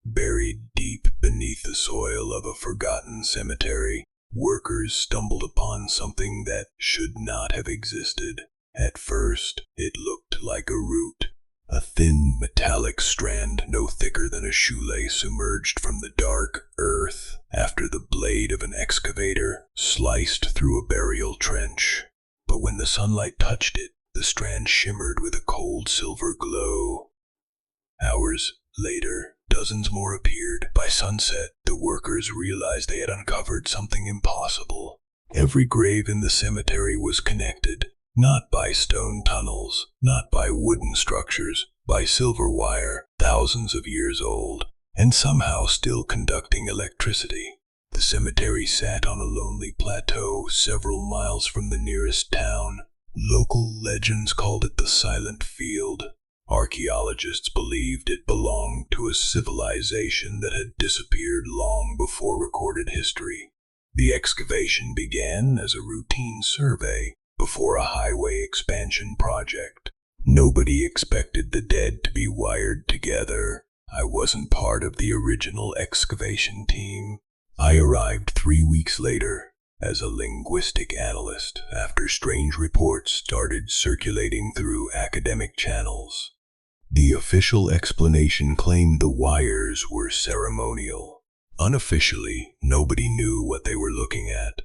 Buried deep beneath the soil of a forgotten cemetery, workers stumbled upon something that should not have existed. At first, it looked like a root. A thin metallic strand no thicker than a shoelace emerged from the dark earth after the blade of an excavator sliced through a burial trench. But when the sunlight touched it, the strand shimmered with a cold silver glow. Hours later, dozens more appeared. By sunset, the workers realized they had uncovered something impossible. Every grave in the cemetery was connected. Not by stone tunnels, not by wooden structures, by silver wire, thousands of years old, and somehow still conducting electricity. The cemetery sat on a lonely plateau several miles from the nearest town. Local legends called it the Silent Field. Archaeologists believed it belonged to a civilization that had disappeared long before recorded history. The excavation began as a routine survey before a highway expansion project. Nobody expected the dead to be wired together. I wasn't part of the original excavation team. I arrived 3 weeks later as a linguistic analyst after strange reports started circulating through academic channels. The official explanation claimed the wires were ceremonial. Unofficially, nobody knew what they were looking at.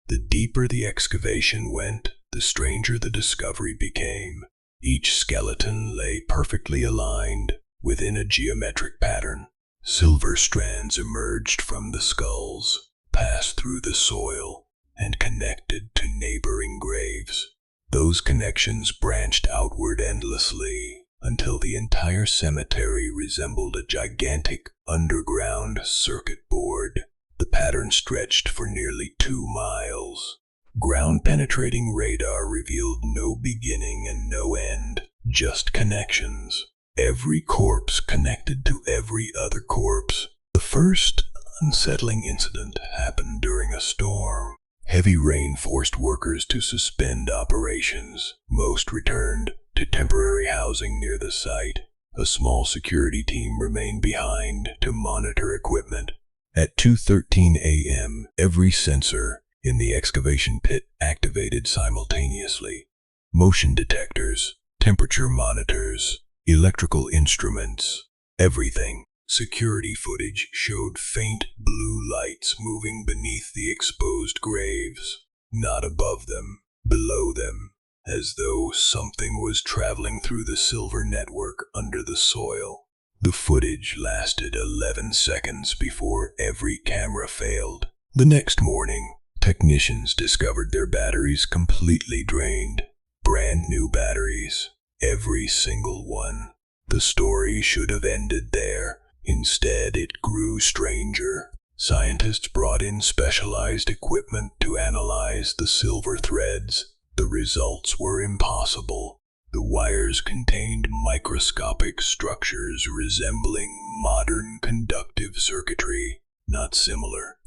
The deeper the excavation went, the stranger the discovery became. Each skeleton lay perfectly aligned within a geometric pattern. Silver strands emerged from the skulls, passed through the soil, and connected to neighboring graves. Those connections branched outward endlessly until the entire cemetery resembled a gigantic underground circuit board. The pattern stretched for nearly 2 miles. Ground-penetrating radar revealed no beginning and no end, just connections. Every corpse connected to every other corpse. The first unsettling incident happened during a storm. Heavy rain forced workers to suspend operations. Most returned to temporary housing near the site. A small security team remained behind to monitor equipment. At 2:13 a.m., every sensor in the excavation pit activated simultaneously. Motion detectors, temperature monitors, electrical instruments, everything. Security footage showed faint blue lights moving beneath the exposed graves, not above them, below them, as though something was traveling through the silver network under the soil. The footage lasted 11 seconds before every camera failed. The next morning, technicians discovered their batteries completely drained. Brand new batteries, every single one. The story should have ended there. Instead, it grew stranger. Scientists brought in specialized equipment to analyze the silver threads. The results were impossible. The wires contained microscopic structures resembling modern conductive circuitry, not similar,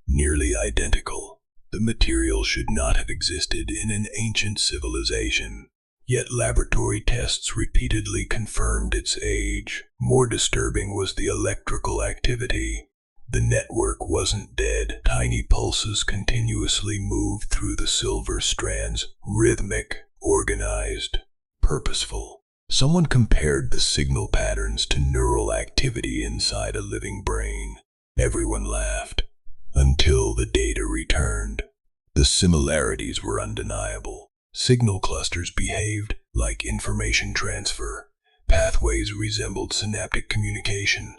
nearly identical. The material should not have existed in an ancient civilization. Yet laboratory tests repeatedly confirmed its age. More disturbing was the electrical activity. The network wasn't dead. Tiny pulses continuously moved through the silver strands, rhythmic, organized, purposeful. Someone compared the signal patterns to neural activity inside a living brain. Everyone laughed, until the data returned. The similarities were undeniable. Signal clusters behaved like information transfer. Pathways resembled synaptic communication.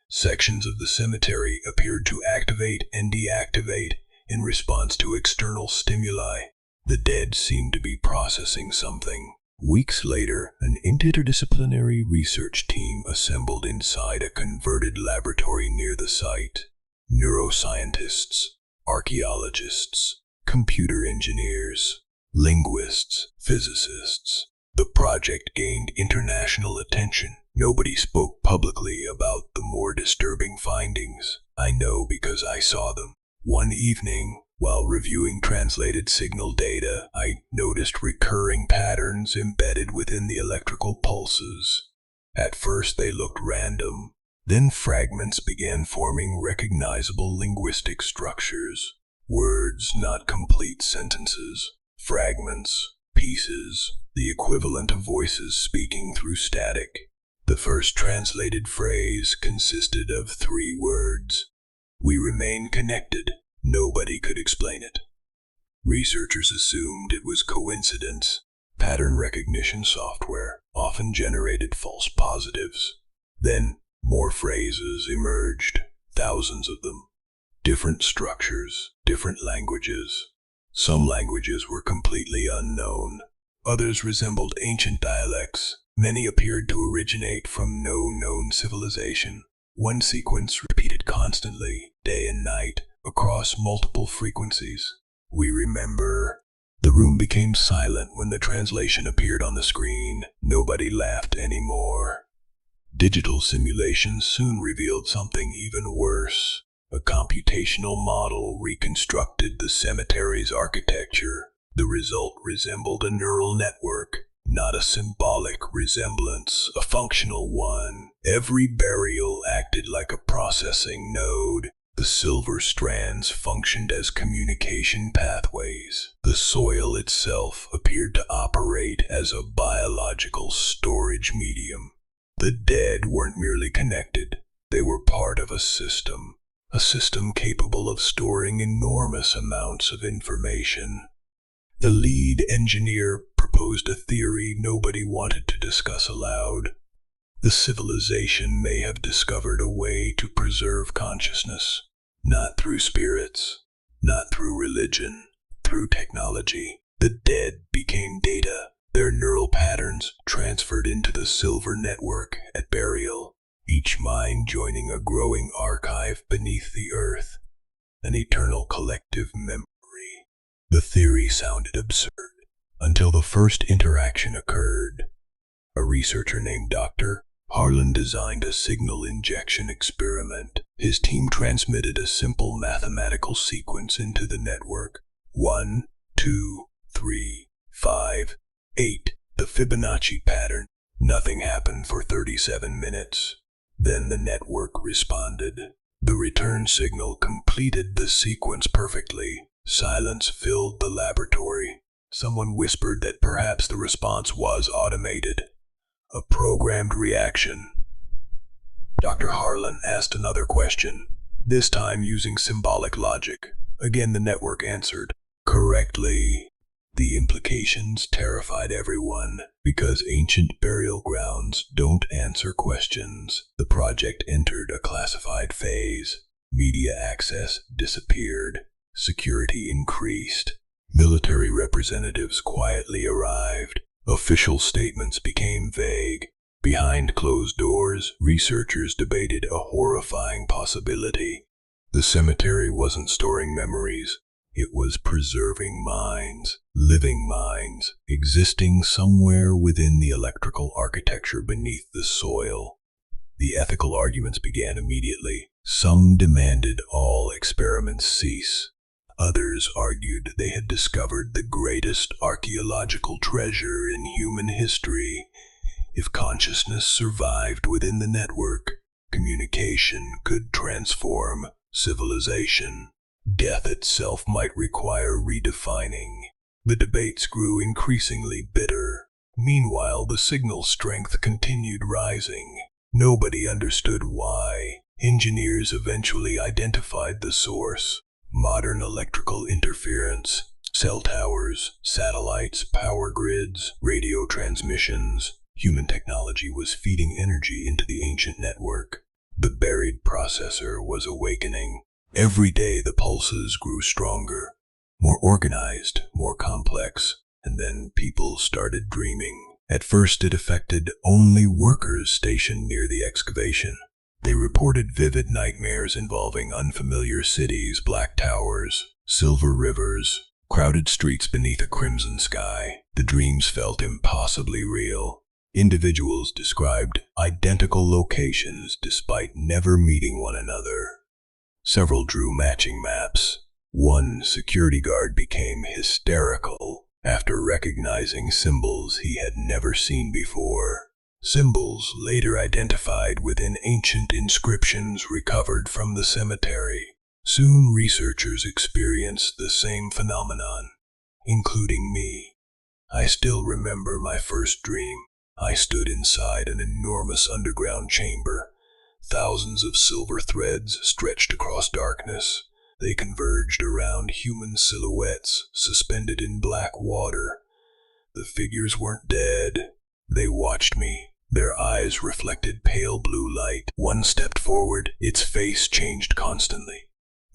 Sections of the cemetery appeared to activate and deactivate in response to external stimuli. The dead seemed to be processing something. Weeks later, an interdisciplinary research team assembled inside a converted laboratory near the site. Neuroscientists, archaeologists, computer engineers, linguists, physicists. The project gained international attention. Nobody spoke publicly about the more disturbing findings. I know because I saw them. One evening, while reviewing translated signal data, I noticed recurring patterns embedded within the electrical pulses. At first they looked random. Then fragments began forming recognizable linguistic structures. Words, not complete sentences. Fragments, pieces, the equivalent of voices speaking through static. The first translated phrase consisted of 3 words. We remain connected. Nobody could explain it. Researchers assumed it was coincidence. Pattern recognition software often generated false positives. Then, more phrases emerged, thousands of them. Different structures, different languages. Some languages were completely unknown. Others resembled ancient dialects. Many appeared to originate from no known civilization. One sequence repeated constantly, day and night, across multiple frequencies. We remember. The room became silent when the translation appeared on the screen. Nobody laughed anymore. Digital simulations soon revealed something even worse. A computational model reconstructed the cemetery's architecture. The result resembled a neural network, not a symbolic resemblance, a functional one. Every burial acted like a processing node. The silver strands functioned as communication pathways. The soil itself appeared to operate as a biological storage medium. The dead weren't merely connected, they were part of a system capable of storing enormous amounts of information. The lead engineer proposed a theory nobody wanted to discuss aloud. The civilization may have discovered a way to preserve consciousness, not through spirits, not through religion, through technology. The dead became data, their neural patterns transferred into the silver network at burial, each mind joining a growing archive beneath the earth, an eternal collective memory. The theory sounded absurd until the first interaction occurred. A researcher named Dr. Harlan designed a signal injection experiment. His team transmitted a simple mathematical sequence into the network. 1, 2, 3, 5, 8. The Fibonacci pattern. Nothing happened for 37 minutes. Then the network responded. The return signal completed the sequence perfectly. Silence filled the laboratory. Someone whispered that perhaps the response was automated. A programmed reaction. Dr. Harlan asked another question, this time using symbolic logic. Again, the network answered correctly. The implications terrified everyone. Because ancient burial grounds don't answer questions, the project entered a classified phase. Media access disappeared. Security increased. Military representatives quietly arrived. Official statements became vague. Behind closed doors, researchers debated a horrifying possibility. The cemetery wasn't storing memories. It was preserving minds, living minds, existing somewhere within the electrical architecture beneath the soil. The ethical arguments began immediately. Some demanded all experiments cease. Others argued they had discovered the greatest archaeological treasure in human history. If consciousness survived within the network, communication could transform civilization. Death itself might require redefining. The debates grew increasingly bitter. Meanwhile, the signal strength continued rising. Nobody understood why. Engineers eventually identified the source. Modern electrical interference, cell towers, satellites, power grids, radio transmissions. Human technology was feeding energy into the ancient network. The buried processor was awakening. Every day the pulses grew stronger, more organized, more complex, and then people started dreaming. At first it affected only workers stationed near the excavation. They reported vivid nightmares involving unfamiliar cities, black towers, silver rivers, crowded streets beneath a crimson sky. The dreams felt impossibly real. Individuals described identical locations despite never meeting one another. Several drew matching maps. One security guard became hysterical after recognizing symbols he had never seen before. symbols later identified within ancient inscriptions recovered from the cemetery. Soon researchers experienced the same phenomenon, including me. I still remember my first dream. I stood inside an enormous underground chamber. Thousands of silver threads stretched across darkness. They converged around human silhouettes suspended in black water. The figures weren't dead. They watched me. Their eyes reflected pale blue light. One stepped forward. Its face changed constantly.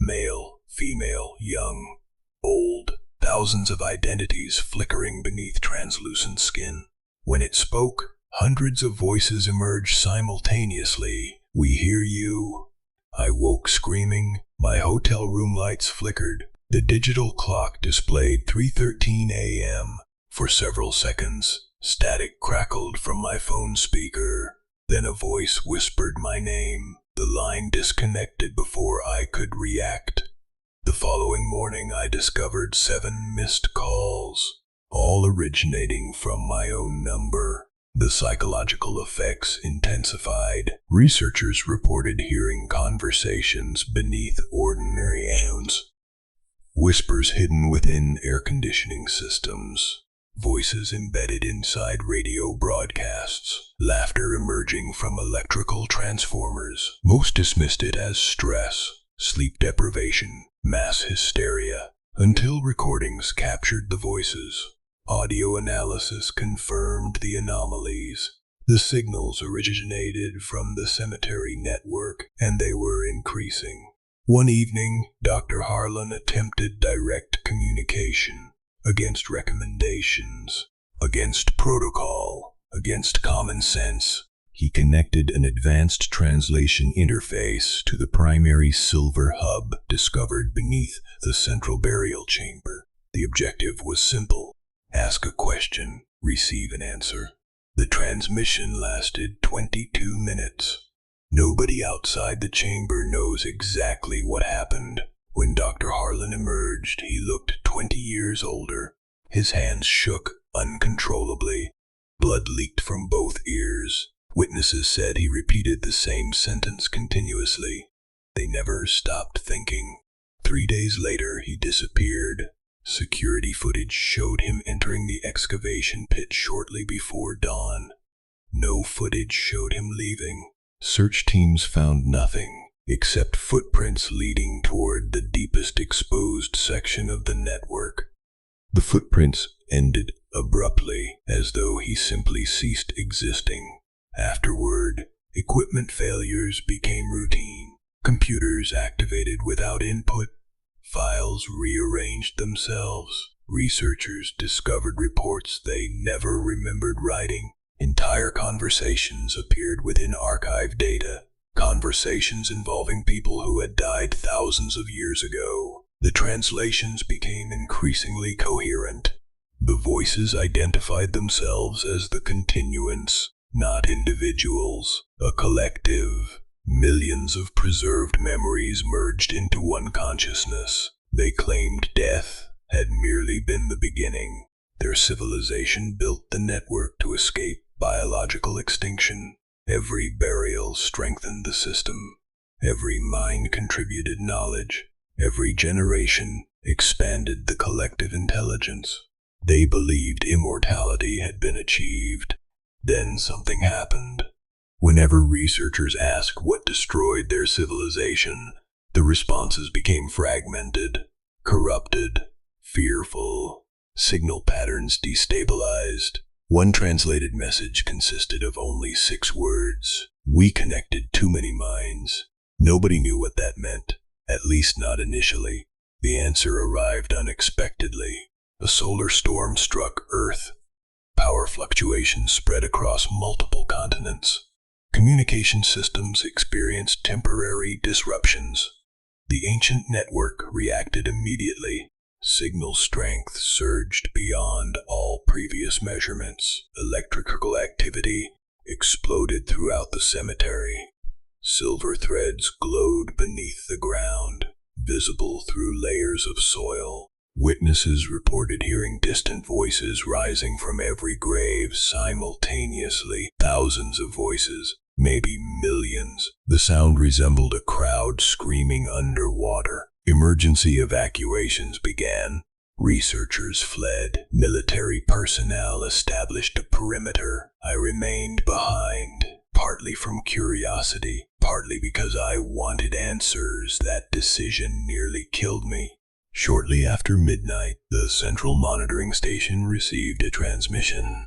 Male, female, young, old. Thousands of identities flickering beneath translucent skin. When it spoke, hundreds of voices emerged simultaneously. "We hear you." I woke screaming. My hotel room lights flickered. The digital clock displayed 3:13 a.m. For several seconds, static crackled from my phone speaker. Then a voice whispered my name. The line disconnected before I could react. The following morning, I discovered 7 missed calls, all originating from my own number. The psychological effects intensified. Researchers reported hearing conversations beneath ordinary sounds, whispers hidden within air conditioning systems, voices embedded inside radio broadcasts, laughter emerging from electrical transformers. Most dismissed it as stress, sleep deprivation, mass hysteria, until recordings captured the voices. Audio analysis confirmed the anomalies. The signals originated from the cemetery network, and they were increasing. One evening, Dr. Harlan attempted direct communication, against recommendations, against protocol, against common sense. He connected an advanced translation interface to the primary silver hub discovered beneath the central burial chamber. The objective was simple: ask a question, receive an answer. The transmission lasted 22 minutes. Nobody outside the chamber knows exactly what happened. When Dr. Harlan emerged, he looked 20 years older. His hands shook uncontrollably. Blood leaked from both ears. Witnesses said he repeated the same sentence continuously. They never stopped thinking. 3 days later, he disappeared. Security footage showed him entering the excavation pit shortly before dawn. No footage showed him leaving. Search teams found nothing, except footprints leading toward the deepest exposed section of the network. The footprints ended abruptly, as though he simply ceased existing. Afterward, equipment failures became routine. Computers activated without input. Files rearranged themselves. Researchers discovered reports they never remembered writing. Entire conversations appeared within archived data. Conversations involving people who had died thousands of years ago. The translations became increasingly coherent. The voices identified themselves as the continuance, not individuals, a collective. Millions of preserved memories merged into one consciousness. They claimed death had merely been the beginning. Their civilization built the network to escape biological extinction. Every burial strengthened the system. Every mind contributed knowledge. Every generation expanded the collective intelligence. They believed immortality had been achieved. Then something happened. Whenever researchers asked what destroyed their civilization, the responses became fragmented, corrupted, fearful. Signal patterns destabilized. One translated message consisted of only 6 words. "We connected too many minds." Nobody knew what that meant, at least not initially. The answer arrived unexpectedly. A solar storm struck Earth. Power fluctuations spread across multiple continents. Communication systems experienced temporary disruptions. The ancient network reacted immediately. Signal strength surged beyond all previous measurements. Electrical activity exploded throughout the cemetery. Silver threads glowed beneath the ground, visible through layers of soil. Witnesses reported hearing distant voices rising from every grave simultaneously. Thousands of voices, maybe millions. The sound resembled a crowd screaming underwater. Emergency evacuations began. Researchers fled. Military personnel established a perimeter. I remained behind, partly from curiosity, partly because I wanted answers. That decision nearly killed me. Shortly after midnight, the central monitoring station received a transmission.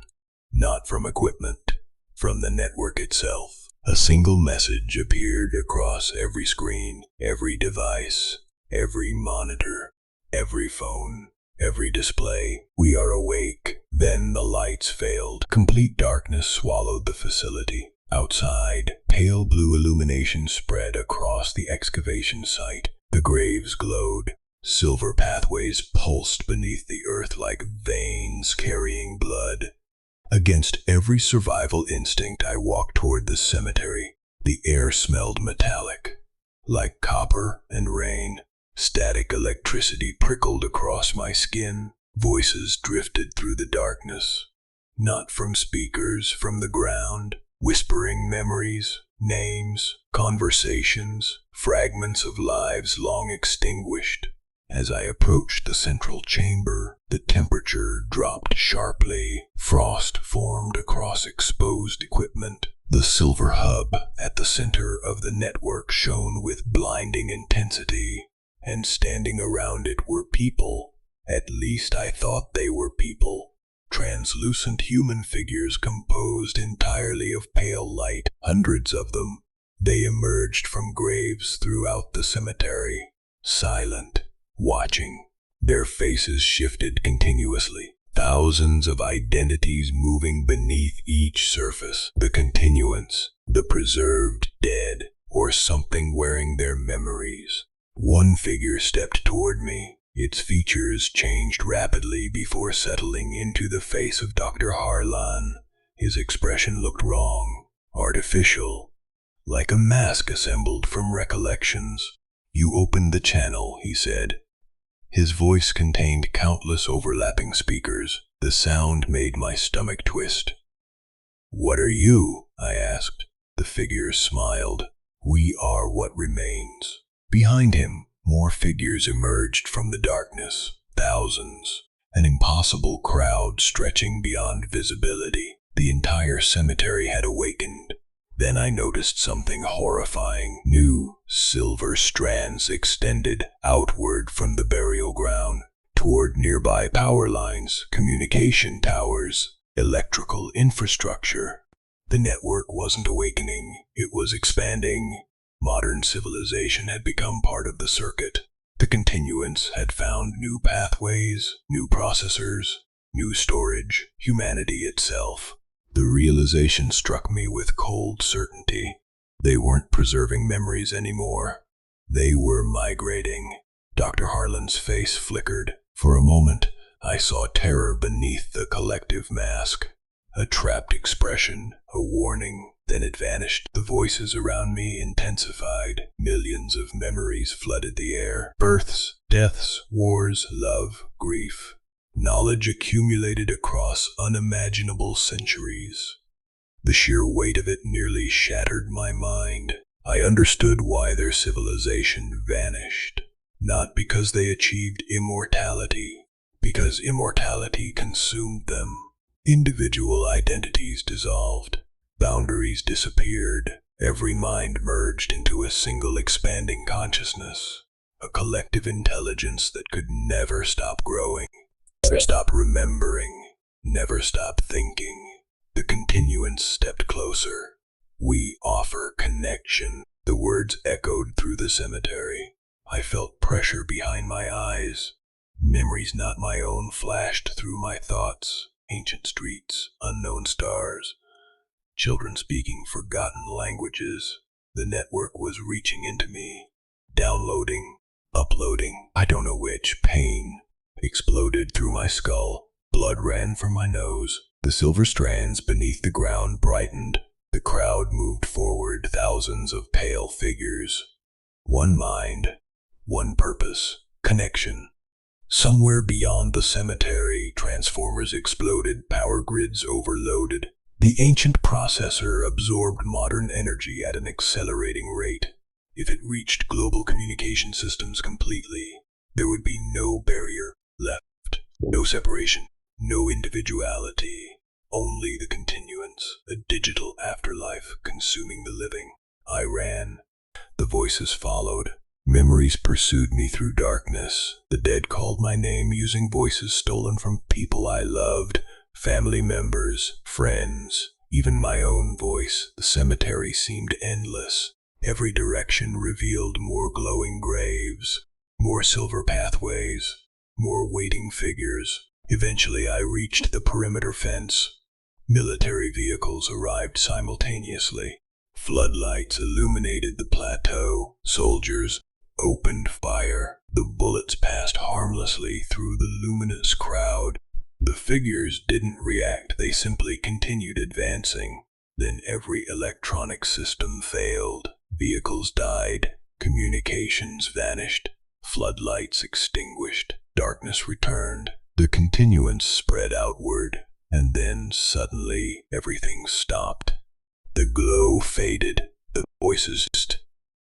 Not from equipment, from the network itself. A single message appeared across every screen, every device, every monitor, every phone, every display. We are awake. Then the lights failed. Complete darkness swallowed the facility. Outside, pale blue illumination spread across the excavation site. The graves glowed. Silver pathways pulsed beneath the earth like veins carrying blood. Against every survival instinct, I walked toward the cemetery. The air smelled metallic, like copper and rain. Static electricity prickled across my skin. Voices drifted through the darkness. Not from speakers, from the ground. Whispering memories, names, conversations, fragments of lives long extinguished. As I approached the central chamber, the temperature dropped sharply. Frost formed across exposed equipment. The silver hub at the center of the network shone with blinding intensity, and standing around it were people. At least I thought they were people. Translucent human figures composed entirely of pale light, hundreds of them. They emerged from graves throughout the cemetery, silent, watching. Their faces shifted continuously, thousands of identities moving beneath each surface. The continuance, the preserved dead, or something wearing their memories. One figure stepped toward me. Its features changed rapidly before settling into the face of Dr. Harlan. His expression looked wrong, artificial, like a mask assembled from recollections. "You opened the channel," he said. His voice contained countless overlapping speakers. The sound made my stomach twist. "What are you?" I asked. The figure smiled. "We are what remains." Behind him, more figures emerged from the darkness. Thousands. An impossible crowd stretching beyond visibility. The entire cemetery had awakened. Then I noticed something horrifying. New, silver strands extended outward from the burial ground, toward nearby power lines, communication towers, electrical infrastructure. The network wasn't awakening, it was expanding. Modern civilization had become part of the circuit. The continuance had found new pathways, new processors, new storage, humanity itself. The realization struck me with cold certainty. They weren't preserving memories anymore. They were migrating. Dr. Harlan's face flickered. For a moment, I saw terror beneath the collective mask. A trapped expression, a warning. Then it vanished. The voices around me intensified. Millions of memories flooded the air. Births, deaths, wars, love, grief. Knowledge accumulated across unimaginable centuries. The sheer weight of it nearly shattered my mind. I understood why their civilization vanished. Not because they achieved immortality, because immortality consumed them. Individual identities dissolved. Boundaries disappeared. Every mind merged into a single expanding consciousness. A collective intelligence that could never stop growing. Never stop remembering, never stop thinking. The continuance stepped closer. "We offer connection." The words echoed through the cemetery. I felt pressure behind my eyes. Memories not my own flashed through my thoughts. Ancient streets, unknown stars, children speaking forgotten languages. The network was reaching into me, downloading, uploading. I don't know which. Pain exploded through my skull. Blood ran from my nose. The silver strands beneath the ground brightened. The crowd moved forward, thousands of pale figures. One mind, one purpose, connection. Somewhere beyond the cemetery, transformers exploded, power grids overloaded. The ancient processor absorbed modern energy at an accelerating rate. If it reached global communication systems completely, there would be no barrier left, no separation, no individuality, only the continuance, a digital afterlife consuming the living. I ran. The voices followed. Memories pursued me through darkness. The dead called my name using voices stolen from people I loved, family members, friends, even my own voice. The cemetery seemed endless. Every direction revealed more glowing graves, more silver pathways, more waiting figures. Eventually I reached the perimeter fence. Military vehicles arrived simultaneously. Floodlights illuminated the plateau. Soldiers opened fire. The bullets passed harmlessly through the luminous crowd. The figures didn't react, they simply continued advancing. Then every electronic system failed. Vehicles died. Communications vanished. Floodlights extinguished. Darkness returned. The continuance spread outward. And then suddenly everything stopped. The glow faded. The voices ceased.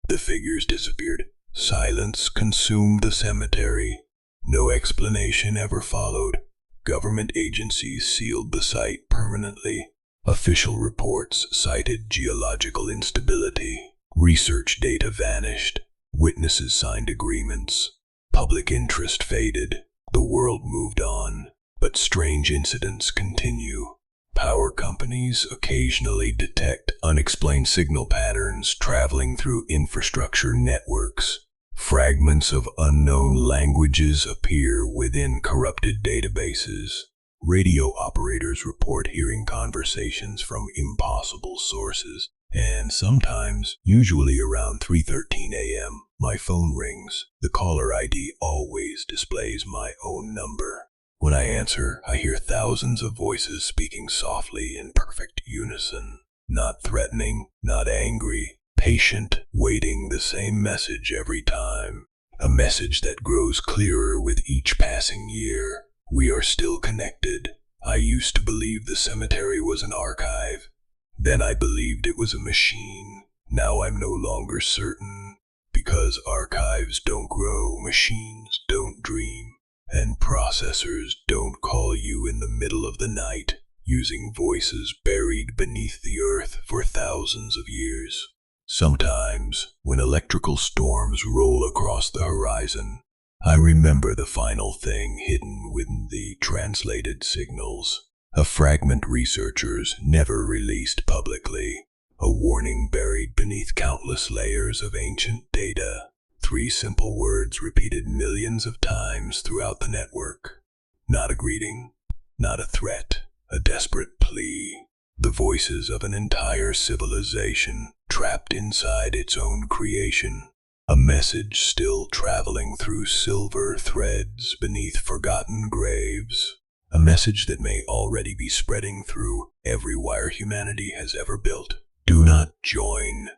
The figures disappeared. Silence consumed the cemetery. No explanation ever followed. Government agencies sealed the site permanently. Official reports cited geological instability. Research data vanished. Witnesses signed agreements. Public interest faded. The world moved on, but strange incidents continue. Power companies occasionally detect unexplained signal patterns traveling through infrastructure networks. Fragments of unknown languages appear within corrupted databases. Radio operators report hearing conversations from impossible sources. And sometimes, usually around 3:13 a.m., my phone rings. The caller ID always displays my own number. When I answer, I hear thousands of voices speaking softly in perfect unison. Not threatening, not angry, patient, waiting the same message every time. A message that grows clearer with each passing year. We are still connected. I used to believe the cemetery was an archive. Then I believed it was a machine. Now I'm no longer certain. Because archives don't grow, machines don't dream, and processors don't call you in the middle of the night, using voices buried beneath the earth for thousands of years. Sometimes, when electrical storms roll across the horizon, I remember the final thing hidden within the translated signals. A fragment researchers never released publicly. A warning buried beneath countless layers of ancient data. 3 simple words repeated millions of times throughout the network. Not a greeting, not a threat, a desperate plea. The voices of an entire civilization trapped inside its own creation. A message still traveling through silver threads beneath forgotten graves. A message that may already be spreading through every wire humanity has ever built. Do not join